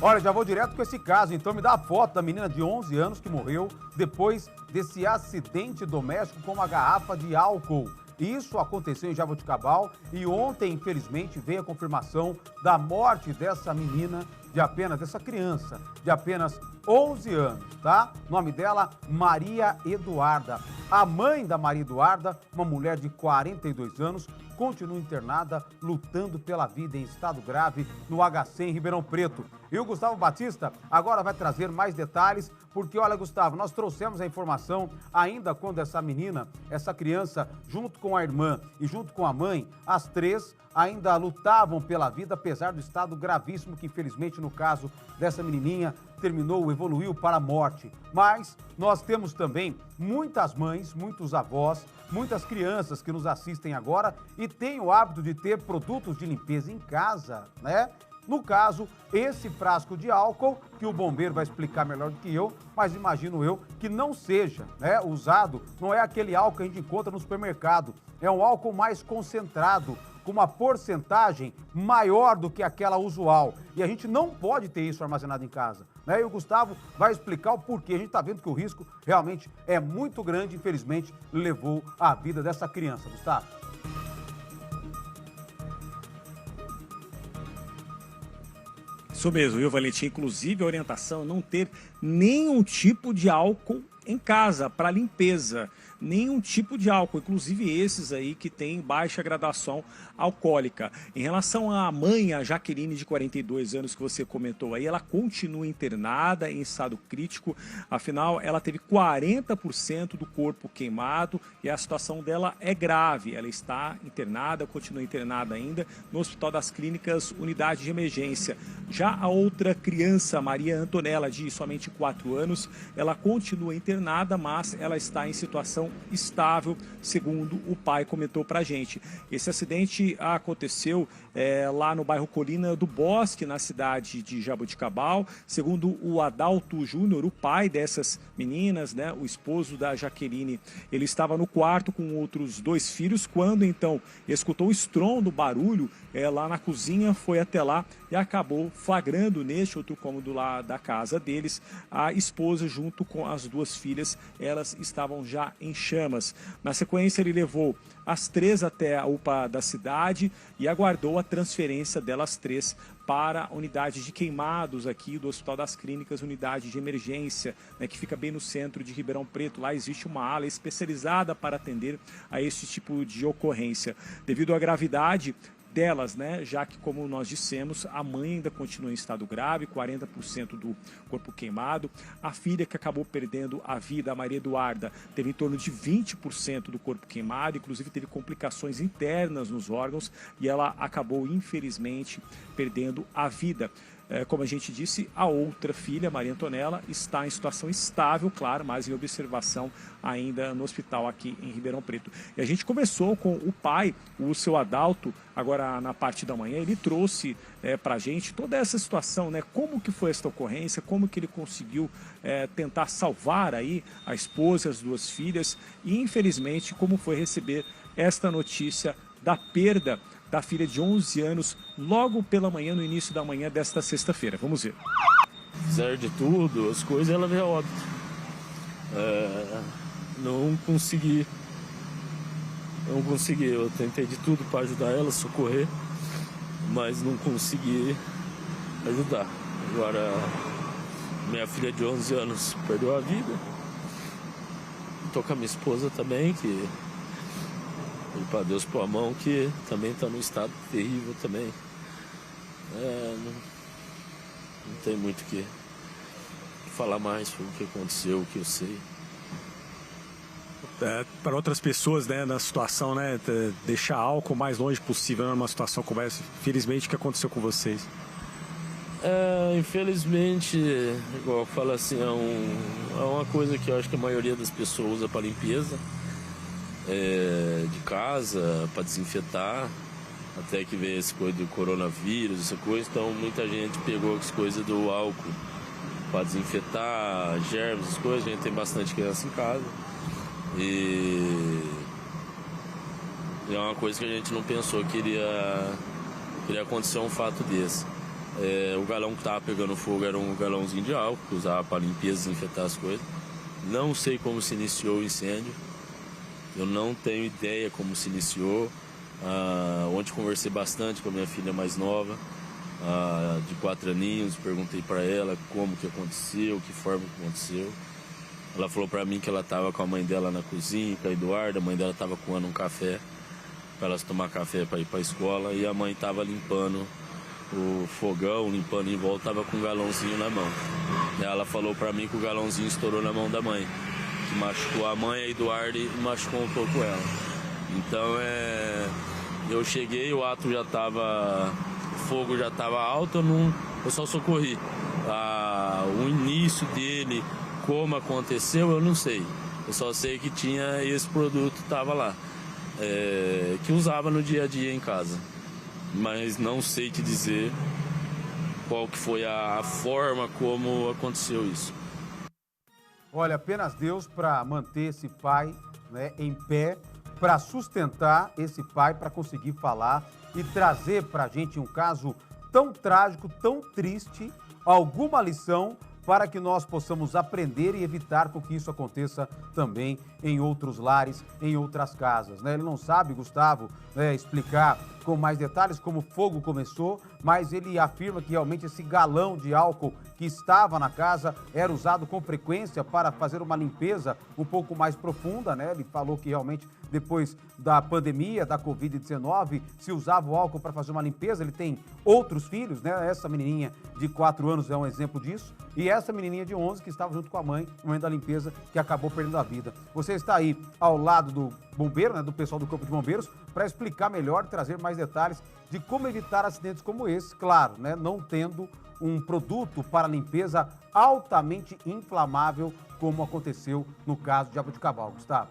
Olha, já vou direto com esse caso, então me dá a foto da menina de 11 anos que morreu depois desse acidente doméstico com uma garrafa de álcool. Isso aconteceu em Jaboticabal e ontem, infelizmente, veio a confirmação da morte dessa menina, dessa criança, de apenas 11 anos, tá? O nome dela, Maria Eduarda. A mãe da Maria Eduarda, uma mulher de 42 anos, continua internada, lutando pela vida em estado grave no HC em Ribeirão Preto. E o Gustavo Batista agora vai trazer mais detalhes, porque, olha, Gustavo, nós trouxemos a informação ainda quando essa menina, essa criança, junto com a irmã e junto com a mãe, as três ainda lutavam pela vida, apesar do estado gravíssimo que, infelizmente, no caso dessa menininha, evoluiu para a morte. Mas nós temos também muitas mães, muitos avós, muitas crianças que nos assistem agora e têm o hábito de ter produtos de limpeza em casa, né? No caso, esse frasco de álcool, que o bombeiro vai explicar melhor do que eu, mas imagino eu que não seja, né, usado, não é aquele álcool que a gente encontra no supermercado, é um álcool mais concentrado, com uma porcentagem maior do que aquela usual. E a gente não pode ter isso armazenado em casa, né? E o Gustavo vai explicar o porquê. A gente está vendo que o risco realmente é muito grande, infelizmente, levou a vida dessa criança. Gustavo. Isso mesmo, viu, Valentim? Inclusive, a orientação é não ter nenhum tipo de álcool em casa para limpeza. Nenhum tipo de álcool, inclusive esses aí que tem baixa graduação alcoólica. Em relação à mãe, a Jaqueline, de 42 anos, que você comentou aí, ela continua internada em estado crítico, afinal ela teve 40% do corpo queimado e a situação dela é grave. Ela está internada, continua internada ainda no Hospital das Clínicas, unidade de emergência. Já a outra criança, Maria Antonella, de somente 4 anos, ela continua internada, mas ela está em situação estável, segundo o pai comentou pra gente. Esse acidente aconteceu lá no bairro Colina do Bosque, na cidade de Jaboticabal. Segundo o Adalto Júnior, o pai dessas meninas, né, o esposo da Jaqueline, ele estava no quarto com outros 2 filhos, quando então escutou o estrondo, barulho lá na cozinha, foi até lá e acabou flagrando neste outro cômodo lá da casa deles a esposa junto com as 2 filhas. Elas estavam já em chamas. Na sequência, ele levou as 3 até a UPA da cidade e aguardou a transferência delas 3 para a unidade de queimados aqui do Hospital das Clínicas, unidade de emergência, né, que fica bem no centro de Ribeirão Preto. Lá existe uma ala especializada para atender a esse tipo de ocorrência. Devido à gravidade delas, né, já que, como nós dissemos, a mãe ainda continua em estado grave, 40% do corpo queimado. A filha, que acabou perdendo a vida, a Maria Eduarda, teve em torno de 20% do corpo queimado, inclusive teve complicações internas nos órgãos e ela acabou, infelizmente, perdendo a vida. Como a gente disse, a outra filha, Maria Antonella, está em situação estável, claro, mas em observação ainda no hospital aqui em Ribeirão Preto. E a gente conversou com o pai, o seu Adalto, agora na parte da manhã. Ele trouxe para a gente toda essa situação, né? Como que foi esta ocorrência, como que ele conseguiu tentar salvar aí a esposa, as 2 filhas e, infelizmente, como foi receber esta notícia da perda da filha de 11 anos, logo pela manhã, no início da manhã desta sexta-feira. Vamos ver. Apesar de tudo, as coisas, ela veio a óbito. Não consegui. Eu tentei de tudo para ajudar ela, socorrer, mas não consegui ajudar. Agora, minha filha de 11 anos perdeu a vida. Estou com a minha esposa também, que... E para Deus pôr a mão, que também está num estado terrível também. Não tem muito o que falar mais sobre o que aconteceu, o que eu sei. Para outras pessoas, né, na situação, né, deixar álcool o mais longe possível, numa situação como essa. Infelizmente, o que aconteceu com vocês? Infelizmente, igual eu falo assim, é uma coisa que eu acho que a maioria das pessoas usa para limpeza. De casa, para desinfetar, até que veio essa coisa do coronavírus, essa coisa, então muita gente pegou as coisas do álcool para desinfetar, germes, essas coisas. A gente tem bastante criança em casa e é uma coisa que a gente não pensou que iria acontecer um fato desse. O galão que tava pegando fogo era um galãozinho de álcool que usava para limpeza, desinfetar as coisas. Não sei como se iniciou o incêndio. Eu não tenho ideia como se iniciou. Ontem conversei bastante com a minha filha mais nova, de 4 aninhos. Perguntei para ela como que aconteceu, que forma que aconteceu. Ela falou para mim que ela estava com a mãe dela na cozinha, com a Eduarda. A mãe dela estava coando um café para elas tomar café para ir para a escola. E a mãe estava limpando o fogão, limpando em volta, estava com um galãozinho na mão. E ela falou para mim que o galãozinho estourou na mão da mãe, que machucou a mãe, a Eduarda, e machucou um pouco ela. Então eu cheguei, o ato já estava, o fogo já estava alto, eu só socorri. O início dele, como aconteceu, eu não sei. Eu só sei que tinha esse produto, estava lá, que usava no dia a dia em casa. Mas não sei te dizer qual que foi a forma como aconteceu isso. Olha, apenas Deus para manter esse pai, né, em pé, para sustentar esse pai, para conseguir falar e trazer para a gente um caso tão trágico, tão triste, alguma lição para que nós possamos aprender e evitar com que isso aconteça também em outros lares, em outras casas, né? Ele não sabe, Gustavo, explicar com mais detalhes como o fogo começou, mas ele afirma que realmente esse galão de álcool que estava na casa era usado com frequência para fazer uma limpeza um pouco mais profunda, né? Ele falou que realmente depois da pandemia, da Covid-19, se usava o álcool para fazer uma limpeza. Ele tem outros filhos, né? Essa menininha de 4 anos é um exemplo disso. E essa menininha de 11 que estava junto com a mãe no momento da limpeza, que acabou perdendo a vida. Você está aí ao lado do bombeiro, né, do pessoal do Corpo de Bombeiros, para explicar melhor, trazer mais detalhes de como evitar acidentes como esse, claro, né, não tendo um produto para limpeza altamente inflamável, como aconteceu no caso de Jaboticabal. Gustavo.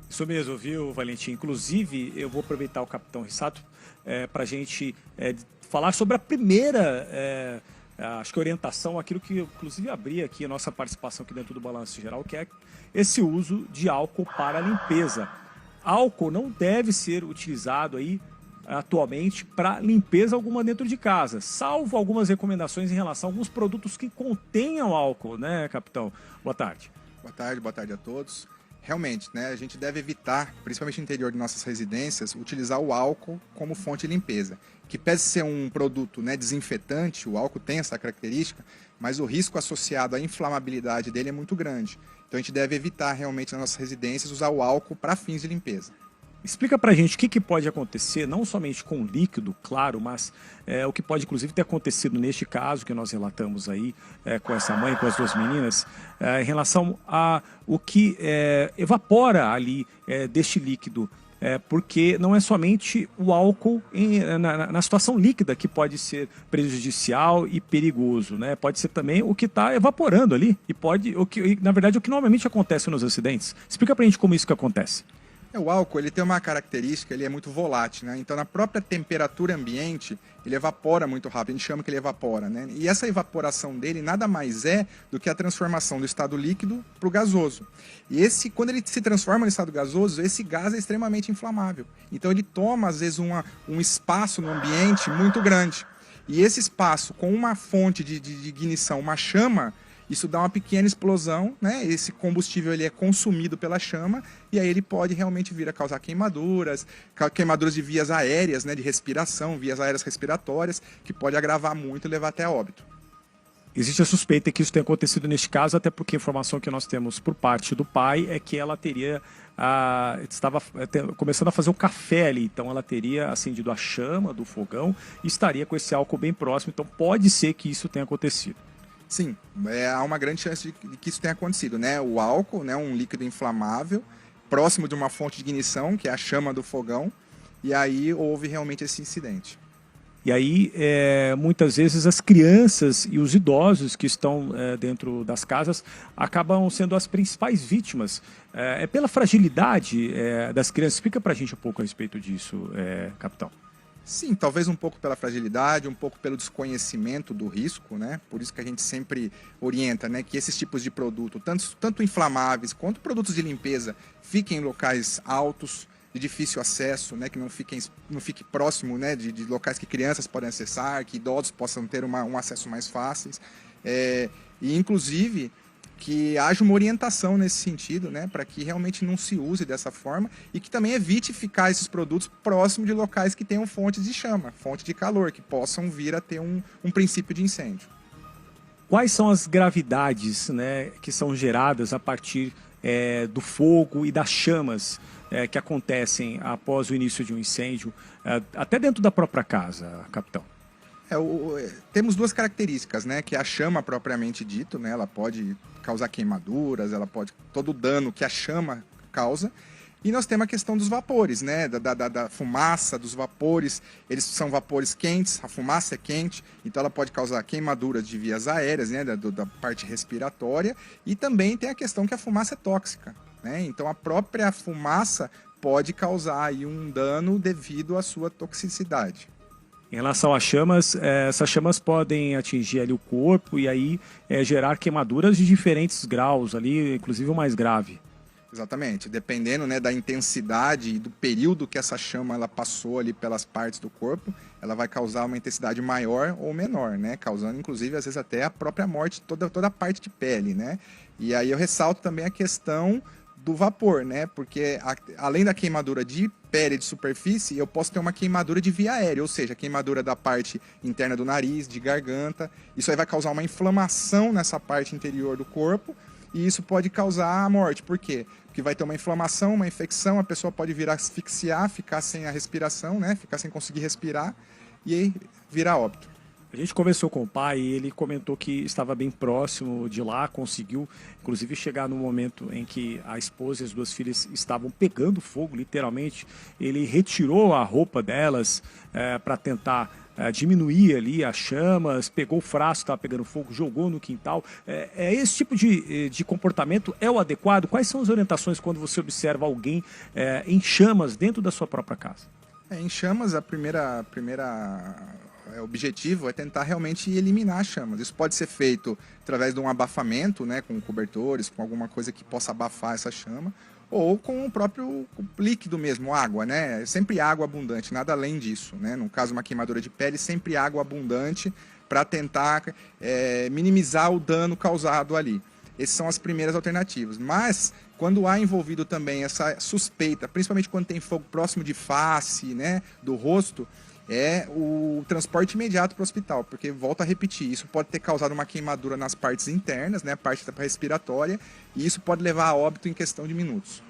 Isso mesmo, viu, Valentim? Inclusive, eu vou aproveitar o Capitão Rissato para a gente falar sobre a primeira, acho que orientação, aquilo que inclusive abri aqui a nossa participação aqui dentro do Balanço Geral, que é esse uso de álcool para limpeza. Álcool não deve ser utilizado aí atualmente para limpeza alguma dentro de casa, salvo algumas recomendações em relação a alguns produtos que contenham álcool, né, Capitão? Boa tarde. Boa tarde a todos. Realmente, né, a gente deve evitar, principalmente no interior de nossas residências, utilizar o álcool como fonte de limpeza. Que pese ser um produto, né, desinfetante, o álcool tem essa característica, mas o risco associado à inflamabilidade dele é muito grande. Então a gente deve evitar realmente nas nossas residências usar o álcool para fins de limpeza. Explica pra gente o que pode acontecer, não somente com o líquido, claro, mas o que pode inclusive ter acontecido neste caso que nós relatamos aí com essa mãe, com as 2 meninas, em relação a o que evapora ali deste líquido, porque não é somente o álcool na situação líquida que pode ser prejudicial e perigoso, né? Pode ser também o que está evaporando ali e na verdade, o que normalmente acontece nos acidentes. Explica pra gente como isso que acontece. O álcool, ele tem uma característica, ele é muito volátil, né? Então, na própria temperatura ambiente, ele evapora muito rápido, a gente chama que ele evapora, né? E essa evaporação dele nada mais é do que a transformação do estado líquido para o gasoso. E quando ele se transforma no estado gasoso, esse gás é extremamente inflamável. Então, ele toma, às vezes, um espaço no ambiente muito grande. E esse espaço, com uma fonte de ignição, uma chama, isso dá uma pequena explosão, né? Esse combustível ele é consumido pela chama e aí ele pode realmente vir a causar queimaduras de vias aéreas, né? De respiração, vias aéreas respiratórias, que pode agravar muito e levar até a óbito. Existe a suspeita que isso tenha acontecido neste caso, até porque a informação que nós temos por parte do pai é que ela estava começando a fazer o café ali, então ela teria acendido a chama do fogão e estaria com esse álcool bem próximo, então pode ser que isso tenha acontecido. Sim, há uma grande chance de que isso tenha acontecido, né? O álcool, né, um líquido inflamável, próximo de uma fonte de ignição, que é a chama do fogão, e aí houve realmente esse incidente. E aí, muitas vezes, as crianças e os idosos que estão dentro das casas acabam sendo as principais vítimas. É pela fragilidade das crianças. Explica pra gente um pouco a respeito disso, capitão. Sim, talvez um pouco pela fragilidade, um pouco pelo desconhecimento do risco, né? Por isso que a gente sempre orienta, né, que esses tipos de produto, tanto inflamáveis quanto produtos de limpeza, fiquem em locais altos, de difícil acesso, né, que não fique próximo, né, de locais que crianças podem acessar, que idosos possam ter um acesso mais fácil. E, inclusive, que haja uma orientação nesse sentido, né, para que realmente não se use dessa forma e que também evite ficar esses produtos próximos de locais que tenham fontes de chama, fonte de calor, que possam vir a ter um princípio de incêndio. Quais são as gravidades, né, que são geradas a partir do fogo e das chamas que acontecem após o início de um incêndio, até dentro da própria casa, capitão? Temos duas características, né? Que é a chama propriamente dito, né? Ela pode causar queimaduras, ela pode todo o dano que a chama causa. E nós temos a questão dos vapores, né? Da fumaça, dos vapores. Eles são vapores quentes, a fumaça é quente, então ela pode causar queimaduras de vias aéreas, né? Da parte respiratória. E também tem a questão que a fumaça é tóxica, né? Então a própria fumaça pode causar aí um dano devido à sua toxicidade. Em relação às chamas, essas chamas podem atingir ali o corpo e aí gerar queimaduras de diferentes graus ali, inclusive o mais grave. Exatamente, dependendo, né, da intensidade e do período que essa chama ela passou ali pelas partes do corpo, ela vai causar uma intensidade maior ou menor, né, causando inclusive às vezes até a própria morte, toda a parte de pele, né. E aí eu ressalto também a questão do vapor, né, porque além da queimadura de pele de superfície, eu posso ter uma queimadura de via aérea, ou seja, queimadura da parte interna do nariz, de garganta. Isso aí vai causar uma inflamação nessa parte interior do corpo e isso pode causar a morte. Por quê? Porque vai ter uma inflamação, uma infecção, a pessoa pode vir a asfixiar, ficar sem a respiração, né? Ficar sem conseguir respirar e aí virar óbito. A gente conversou com o pai e ele comentou que estava bem próximo de lá, conseguiu inclusive chegar no momento em que a esposa e as duas filhas estavam pegando fogo, literalmente. Ele retirou a roupa delas para tentar diminuir ali as chamas, pegou o frasco que estava pegando fogo, jogou no quintal. Esse tipo de comportamento é o adequado? Quais são as orientações quando você observa alguém em chamas dentro da sua própria casa? Em chamas, a primeira objetivo é tentar realmente eliminar as chamas. Isso pode ser feito através de um abafamento, né, com cobertores, com alguma coisa que possa abafar essa chama, ou com o próprio líquido mesmo, água, né? Sempre água abundante, nada além disso, né? No caso, uma queimadura de pele, sempre água abundante para tentar minimizar o dano causado ali. Essas são as primeiras alternativas. Mas, quando há envolvido também essa suspeita, principalmente quando tem fogo próximo de face, né, do rosto, é o transporte imediato para o hospital, porque, volto a repetir, isso pode ter causado uma queimadura nas partes internas, né, parte da respiratória, e isso pode levar a óbito em questão de minutos.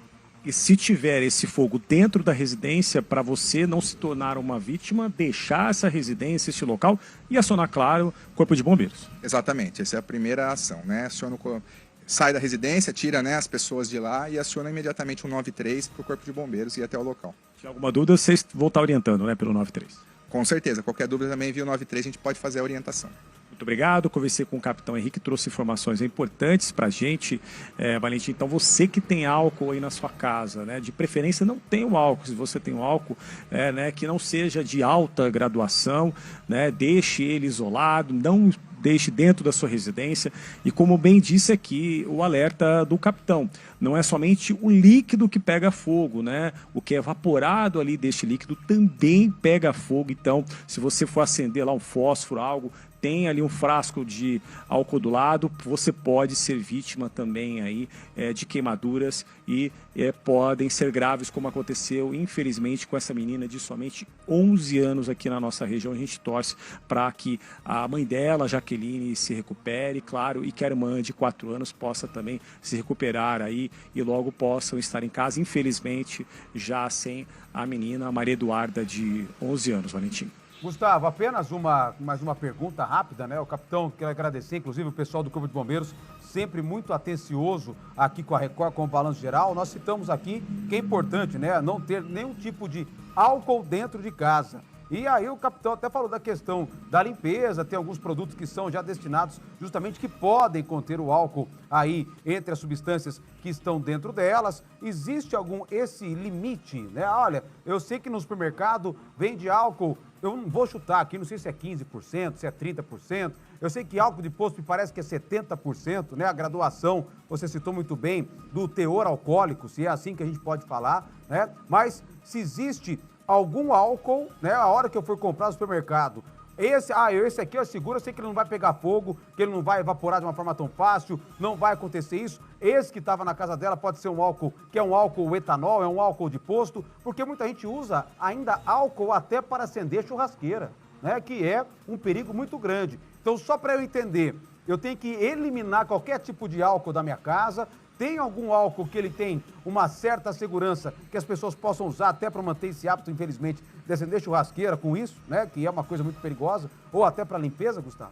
E se tiver esse fogo dentro da residência, para você não se tornar uma vítima, deixar essa residência, esse local, e acionar, claro, o Corpo de Bombeiros. Exatamente, essa é a primeira ação, né? Sai da residência, tira, né, as pessoas de lá e aciona imediatamente o 93 para o Corpo de Bombeiros ir até o local. Se alguma dúvida, vocês vão estar orientando, né, pelo 93. Com certeza, qualquer dúvida também via o 93, a gente pode fazer a orientação. Muito obrigado, conversei com o capitão Henrique, trouxe informações importantes para a gente, Valentim. Então você que tem álcool aí na sua casa, né, de preferência não tenha o álcool, se você tem o álcool, né, que não seja de alta graduação, né, deixe ele isolado, não deixe dentro da sua residência. E como bem disse aqui o alerta do capitão, não é somente o líquido que pega fogo, né? O que é evaporado ali deste líquido também pega fogo. Então, se você for acender lá um fósforo, algo, tem ali um frasco de álcool do lado, você pode ser vítima também aí de queimaduras e podem ser graves, como aconteceu, infelizmente, com essa menina de somente 11 anos aqui na nossa região. A gente torce para que a mãe dela, Jaqueline, se recupere, claro, e que a irmã de 4 anos possa também se recuperar aí e logo possam estar em casa, infelizmente, já sem a menina, a Maria Eduarda, de 11 anos, Valentim. Gustavo, apenas mais uma pergunta rápida, né? O capitão quer agradecer, inclusive o pessoal do Corpo de Bombeiros, sempre muito atencioso aqui com a Record, com o Balanço Geral. Nós citamos aqui que é importante, né? Não ter nenhum tipo de álcool dentro de casa. E aí o capitão até falou da questão da limpeza, tem alguns produtos que são já destinados justamente que podem conter o álcool aí entre as substâncias que estão dentro delas. Existe esse limite, né? Olha, eu sei que no supermercado vende álcool, eu não vou chutar aqui, não sei se é 15%, se é 30%. Eu sei que álcool de posto me parece que é 70%, né? A graduação, você citou muito bem, do teor alcoólico, se é assim que a gente pode falar, né? Mas se existe algum álcool, né? A hora que eu for comprar no supermercado, esse aqui eu seguro, eu sei que ele não vai pegar fogo, que ele não vai evaporar de uma forma tão fácil, não vai acontecer isso. Esse que estava na casa dela pode ser um álcool, que é um álcool etanol, é um álcool de posto, porque muita gente usa ainda álcool até para acender churrasqueira, né? Que é um perigo muito grande. Então, só para eu entender, eu tenho que eliminar qualquer tipo de álcool da minha casa. Tem algum álcool que ele tem uma certa segurança que as pessoas possam usar até para manter esse hábito, infelizmente, de acender churrasqueira com isso, né? Que é uma coisa muito perigosa, ou até para limpeza, Gustavo?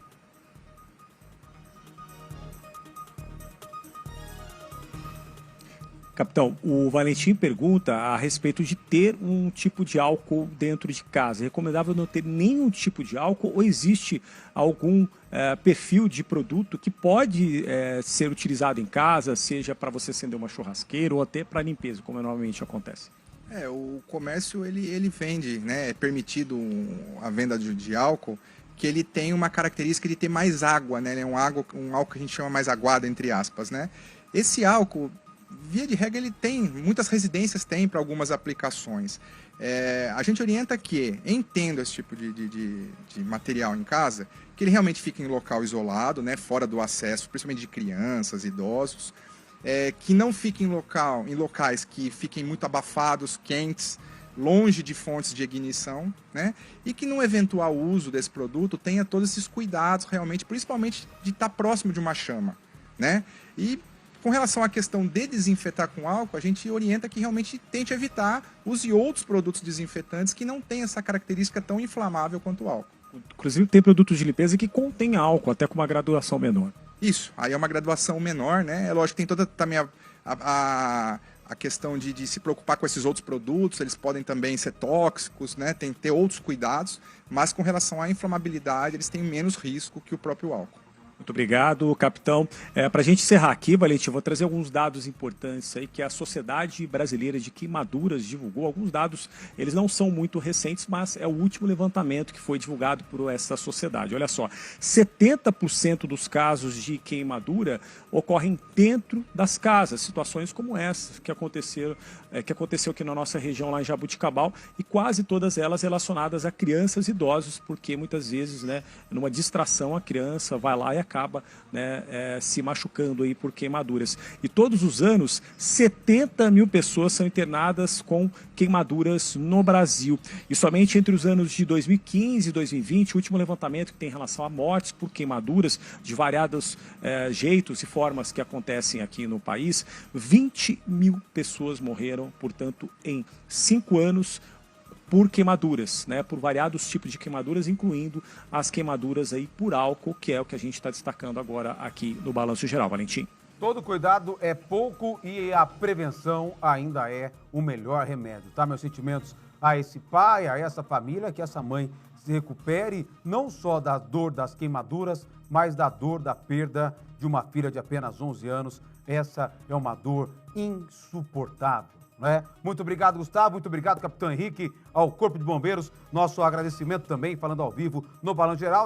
Capitão, o Valentim pergunta a respeito de ter um tipo de álcool dentro de casa. É recomendável não ter nenhum tipo de álcool ou existe algum perfil de produto que pode ser utilizado em casa, seja para você acender uma churrasqueira ou até para limpeza, como normalmente acontece? O comércio ele vende, né? É permitido a venda de álcool, que ele tem uma característica de ter mais água, né? Ele é um álcool que a gente chama mais aguado, entre aspas, né? Esse álcool, via de regra, ele tem, muitas residências têm para algumas aplicações. A gente orienta que, tendo esse tipo de material em casa, que ele realmente fique em local isolado, né, fora do acesso, principalmente de crianças, idosos, que não fique em locais que fiquem muito abafados, quentes, longe de fontes de ignição, né, e que no eventual uso desse produto tenha todos esses cuidados realmente, principalmente de estar próximo de uma chama, né, e com relação à questão de desinfetar com álcool, a gente orienta que realmente tente evitar use outros produtos desinfetantes que não têm essa característica tão inflamável quanto o álcool. Inclusive tem produtos de limpeza que contêm álcool, até com uma graduação menor. Isso, aí é uma graduação menor, né? É lógico que tem toda também a questão de se preocupar com esses outros produtos, eles podem também ser tóxicos, né? Tem que ter outros cuidados, mas com relação à inflamabilidade, eles têm menos risco que o próprio álcool. Muito obrigado, capitão. Para a gente encerrar aqui, Valentim, eu vou trazer alguns dados importantes aí que a Sociedade Brasileira de Queimaduras divulgou. Alguns dados, eles não são muito recentes, mas é o último levantamento que foi divulgado por essa sociedade. Olha só, 70% dos casos de queimadura ocorrem dentro das casas, situações como essa que aconteceu aqui na nossa região, lá em Jaboticabal, e quase todas elas relacionadas a crianças e idosos, porque muitas vezes, né, numa distração, a criança vai lá e acaba, né, se machucando aí por queimaduras. E todos os anos, 70 mil pessoas são internadas com queimaduras no Brasil. E somente entre os anos de 2015 e 2020, o último levantamento que tem relação a mortes por queimaduras de variados jeitos e formas que acontecem aqui no país, 20 mil pessoas morreram, portanto, em 5 anos, por queimaduras, né? Por variados tipos de queimaduras, incluindo as queimaduras aí por álcool, que é o que a gente está destacando agora aqui no Balanço Geral. Valentim. Todo cuidado é pouco e a prevenção ainda é o melhor remédio, tá? Meus sentimentos a esse pai, a essa família, que essa mãe se recupere não só da dor das queimaduras, mas da dor da perda de uma filha de apenas 11 anos. Essa é uma dor insuportável. Muito obrigado, Gustavo, muito obrigado, capitão Henrique, ao Corpo de Bombeiros, nosso agradecimento também, falando ao vivo no Balanço Geral.